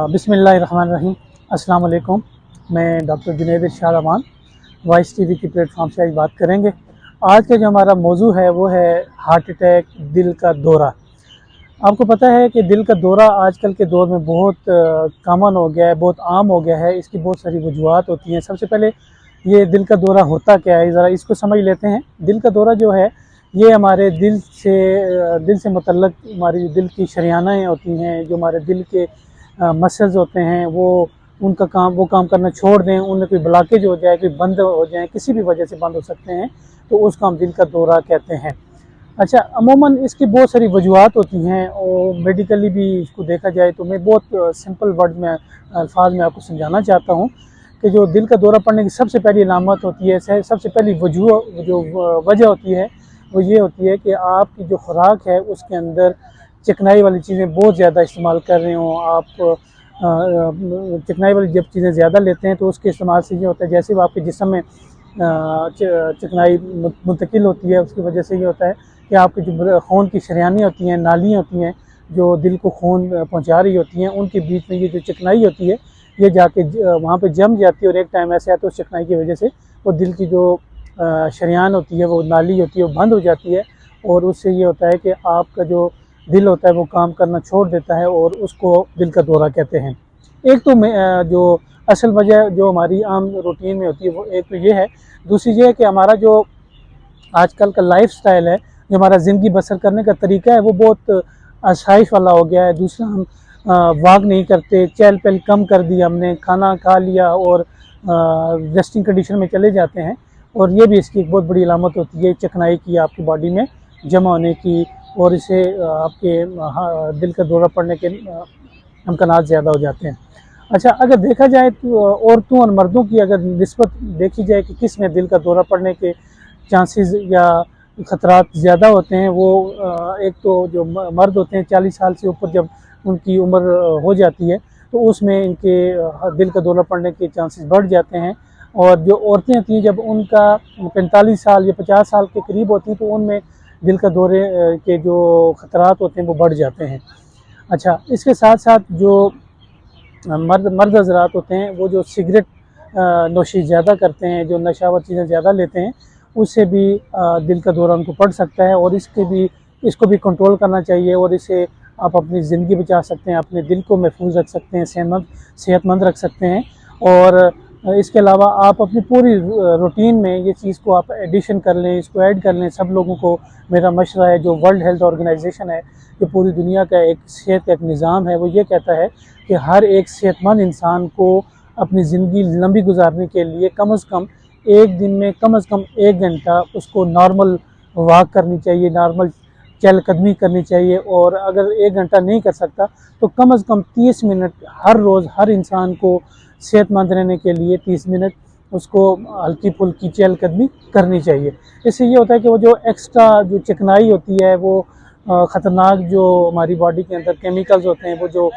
बिस्मिल्लाहिर्रहमानिर्रहीम। अस्सलाम वालेकुम। मैं डॉक्टर जुनैद इरशाद अमान वॉइस टीवी की प्लेटफॉर्म से आज बात करेंगे। आज का जो हमारा मौजू है वो है हार्ट अटैक, दिल का दौरा। आपको पता है कि दिल का दौरा आजकल के दौर में बहुत कॉमन हो गया है, बहुत आम हो गया है। इसकी बहुत सारी वजूहात होती हैं। सबसे पहले ये दिल का दौरा होता क्या है, ज़रा इसको समझ लेते हैं। दिल का दौरा जो है ये हमारे दिल से मुतल्लक हमारी दिल की शरियानाएँ होती हैं, जो हमारे दिल के मसल्स होते हैं वो वो काम करना छोड़ दें, उनमें कोई ब्लॉकेज हो जाए, कोई बंद हो जाए, किसी भी वजह से बंद हो सकते हैं, तो उसको हम दिल का दौरा कहते हैं। अच्छा, अमूमन इसकी बहुत सारी वजूहात होती हैं और मेडिकली भी इसको देखा जाए तो मैं बहुत सिंपल वर्ड में अल्फाज में आपको समझाना चाहता हूँ कि जो दिल का दौरा पड़ने की सबसे पहली अलामत होती है, सबसे पहली वजह होती है वो ये होती है कि आपकी जो खुराक है उसके अंदर चिकनाई वाली चीज़ें बहुत ज़्यादा इस्तेमाल कर रहे हों। आप चिकनाई वाली जब चीज़ें ज़्यादा लेते हैं तो उसके इस्तेमाल से ये होता है, जैसे वो आपके जिस्म में चिकनाई मुंतकिल होती है, उसकी वजह से ये होता है कि आपकी जो खून की शरियानी होती हैं, नालियाँ होती हैं जो दिल को खून पहुंचा रही होती हैं, उनके बीच में ये जो चिकनाई होती है ये जाके वहाँ पे जम जाती है और एक टाइम ऐसे आता है उस चिकनाई की वजह से वो दिल की जो शरियान होती है, वो नाली होती है, वो बंद हो जाती है और उससे ये होता है कि आपका जो दिल होता है वो काम करना छोड़ देता है और उसको दिल का दौरा कहते हैं। एक तो जो असल वजह जो हमारी आम रूटीन में होती है वो एक तो ये है। दूसरी ये है कि हमारा जो आजकल का लाइफस्टाइल है, जो हमारा ज़िंदगी बसर करने का तरीका है वो बहुत आसाइश वाला हो गया है। दूसरा, हम वॉक नहीं करते, चहल पहल कम कर दी हमने, खाना खा लिया और रेस्टिंग कंडीशन में चले जाते हैं और ये भी इसकी एक बहुत बड़ी अलामत होती है चिकनाई की, आपकी बॉडी में जमा होने की, और इसे आपके दिल का दौरा पड़ने के इम्कानात ज़्यादा हो जाते हैं। अच्छा, अगर देखा जाए तो औरतों और मर्दों की अगर निस्बत देखी जाए कि किस में दिल का दौरा पड़ने के चांसेस या ख़तरात ज़्यादा होते हैं, वो एक तो जो मर्द होते हैं 40 साल से ऊपर जब उनकी उम्र हो जाती है तो उसमें इनके दिल का दौरा पड़ने के चांसेस बढ़ जाते हैं, और जो औरतें होती हैं जब उनका 45 साल या 50 साल के करीब होती हैं तो उनमें दिल का दौरे के जो ख़तरात होते हैं वो बढ़ जाते हैं। अच्छा, इसके साथ साथ जो मर्द हज़रात होते हैं वो जो सिगरेट नोशी ज़्यादा करते हैं, जो नशावर चीज़ें ज़्यादा लेते हैं, उससे भी दिल का दौरा उनको पड़ सकता है और इसको भी कंट्रोल करना चाहिए और इससे आप अपनी ज़िंदगी बचा सकते हैं, अपने दिल को महफूज रख सकते हैं, सेहतमंद रख सकते हैं। और इसके अलावा आप अपनी पूरी रूटीन में ये चीज़ को आप एडिशन कर लें, इसको ऐड कर लें। सब लोगों को मेरा मशवरा है, जो वर्ल्ड हेल्थ ऑर्गेनाइजेशन है, जो पूरी दुनिया का एक सेहत का एक निज़ाम है, वो ये कहता है कि हर एक सेहतमंद इंसान को अपनी ज़िंदगी लंबी गुजारने के लिए कम से कम एक दिन में कम से कम 1 घंटा उसको नॉर्मल वॉक करनी चाहिए, नॉर्मल चहलकदमी करनी चाहिए। और अगर 1 घंटा नहीं कर सकता तो कम से कम 30 मिनट हर रोज़ हर इंसान को सेहतमंद रहने के लिए 30 मिनट उसको हल्की फुल्की चहलकदमी करनी चाहिए। इससे ये होता है कि वो जो एक्स्ट्रा जो चिकनाई होती है, वो ख़तरनाक जो हमारी बॉडी के अंदर केमिकल्स होते हैं वो जो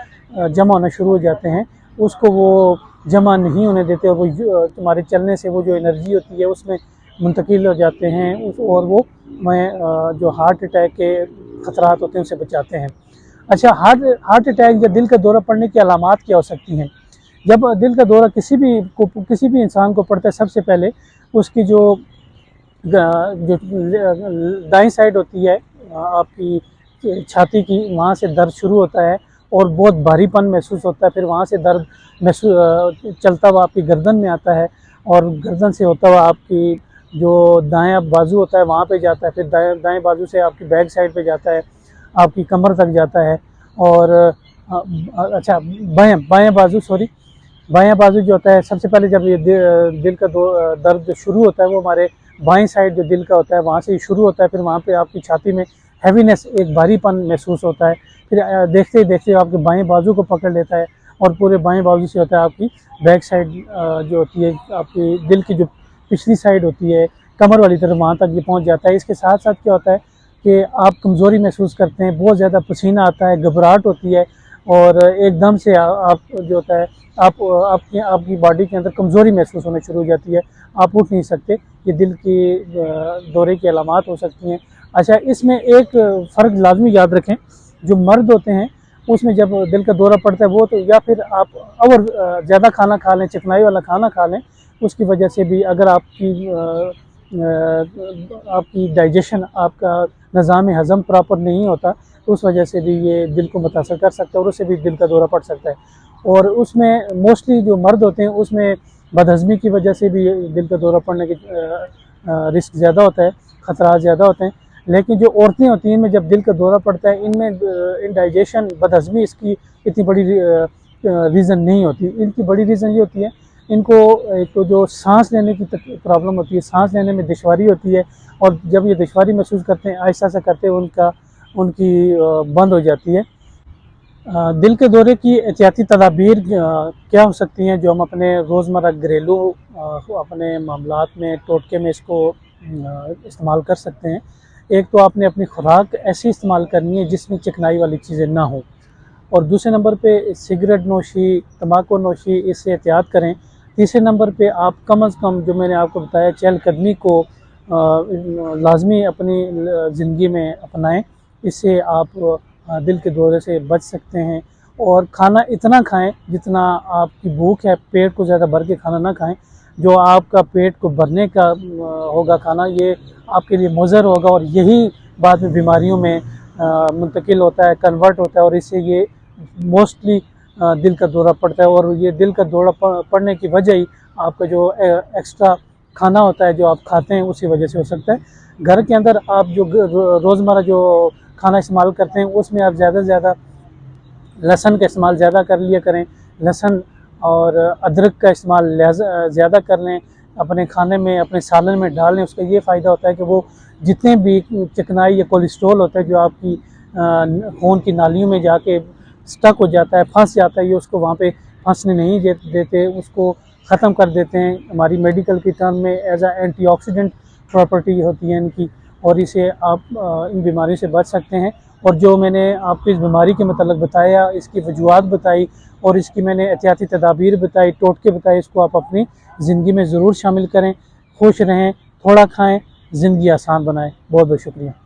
जमा होना शुरू हो जाते हैं, उसको वो जमा नहीं होने देते और वो तुम्हारे चलने से वो जो एनर्जी होती है उसमें मुंतकिल हो जाते हैं और वो जो हार्ट अटैक के ख़तरात होते हैं उनसे बचाते हैं। अच्छा, हार्ट अटैक या दिल का दौरा पड़ने की अलामात क्या हो सकती हैं? जब दिल का दौरा किसी भी इंसान को पड़ता है, सबसे पहले उसकी जो दाईं साइड होती है आपकी छाती की, वहाँ से दर्द शुरू होता है और बहुत भारीपन महसूस होता है। फिर वहाँ से दर्द चलता हुआ आपकी गर्दन में आता है और गर्दन से होता हुआ आपकी जो दायां बाजू होता है वहाँ पे जाता है, फिर दाएं बाजू से आपकी बैक साइड पे जाता है, आपकी कमर तक जाता है। और अच्छा, बायां बाजू जो होता है, सबसे पहले जब ये दिल का दर्द शुरू होता है वो हमारे बाएं साइड जो दिल का होता है वहाँ से ही शुरू होता है। फिर वहाँ पे आपकी छाती में हैवीनेस, एक भारीपन महसूस होता है। फिर देखते ही देखते आपके बाएं बाजू को पकड़ लेता है और पूरे बाएं बाजू से होता है आपकी बैक साइड जो होती है, आपकी दिल की जो पिछली साइड होती है कमर वाली तरफ, वहाँ तक ये पहुँच जाता है। इसके साथ साथ क्या होता है कि आप कमज़ोरी महसूस करते हैं, बहुत ज़्यादा पसीना आता है, घबराहट होती है और एकदम से आप जो होता है आपकी बॉडी के अंदर कमज़ोरी महसूस होने शुरू हो जाती है, आप उठ नहीं सकते। ये दिल की दौरे की अलामात हो सकती हैं। अच्छा, इसमें एक फ़र्क लाजमी याद रखें, जो मर्द होते हैं उसमें जब दिल का दौरा पड़ता है वो, तो या फिर आप और ज़्यादा खाना खा लें, चिकनाई वाला खाना खा लें, उसकी वजह से भी अगर आपकी डाइजेशन, आपका निज़ाम हज़म प्रॉपर नहीं होता, तो उस वजह से भी ये दिल को मुतासर कर सकता है और उससे भी दिल का दौरा पड़ सकता है। और उसमें मोस्टली जो मर्द होते हैं उसमें बदहज़मी की वजह से भी दिल का दौरा पड़ने के रिस्क ज़्यादा होता है, ख़तरा ज़्यादा होते हैं। लेकिन जो औरतें होती हैं, इनमें जब दिल का दौरा पड़ता है, इनमें इनडाइजेशन, बदहज़मी, इसकी इतनी बड़ी रीज़न नहीं होती। इनकी बड़ी रीज़न ये होती है, इनको एक तो जो सांस लेने की प्रॉब्लम होती है, सांस लेने में दुश्वारी होती है, और जब ये दुश्वारी महसूस करते हैं, आहिस्ता आहिस्ता करते हैं उनकी बंद हो जाती है। दिल के दौरे की एहतियाती तदाबीर क्या हो सकती हैं, जो हम अपने रोज़मर्रा घरेलू अपने मामलात में, टोटके में इसको इस्तेमाल कर सकते हैं। एक तो आपने अपनी खुराक ऐसी इस्तेमाल करनी है जिसमें चिकनाई वाली चीज़ें ना हो, और दूसरे नंबर पे सिगरेट नोशी, तम्बाकू नोशी, इससे एहतियात करें। तीसरे नंबर पे आप कम अज़ कम, जो मैंने आपको बताया, चहलकदमी को लाजमी अपनी ज़िंदगी में अपनाएं। इससे आप दिल के दौरे से बच सकते हैं। और खाना इतना खाएं जितना आपकी भूख है, पेट को ज़्यादा भर के खाना ना खाएं। जो आपका पेट को भरने का होगा खाना, ये आपके लिए मुज़र होगा, और यही बाद में बीमारियों में मुंतकिल होता है, कन्वर्ट होता है, और इससे ये मोस्टली दिल का दौरा पड़ता है। और ये दिल का दौरा पड़ने की वजह ही आपका जो एक्स्ट्रा खाना होता है जो आप खाते हैं, उसी वजह से हो सकता है। घर के अंदर आप जो रोज़मर्रा जो खाना इस्तेमाल करते हैं, उसमें आप ज़्यादा से ज़्यादा लहसुन का इस्तेमाल ज़्यादा कर लिया करें। लहसुन और अदरक का इस्तेमाल ज़्यादा कर लें अपने खाने में, अपने सालन में डाल लें। उसका ये फ़ायदा होता है कि वो जितने भी चिकनाई या कोलेस्ट्रॉल होता है जो आपकी खून की नालियों में जाके स्टक हो जाता है, फंस जाता है, ये उसको वहाँ पे फंसने नहीं देते, उसको ख़त्म कर देते हैं। हमारी मेडिकल की टर्म में एज आ एंटीऑक्सीडेंट प्रॉपर्टी होती है इनकी, और इसे आप इन बीमारियों से बच सकते हैं। और जो मैंने आपको इस बीमारी के मतलब बताया, इसकी वजूहात बताई, और इसकी मैंने एहतियाती तदाबीर बताई, टोटके बताए, इसको आप अपनी ज़िंदगी में ज़रूर शामिल करें। खुश रहें, थोड़ा खाएँ, ज़िंदगी आसान बनाएं। बहुत बहुत शुक्रिया।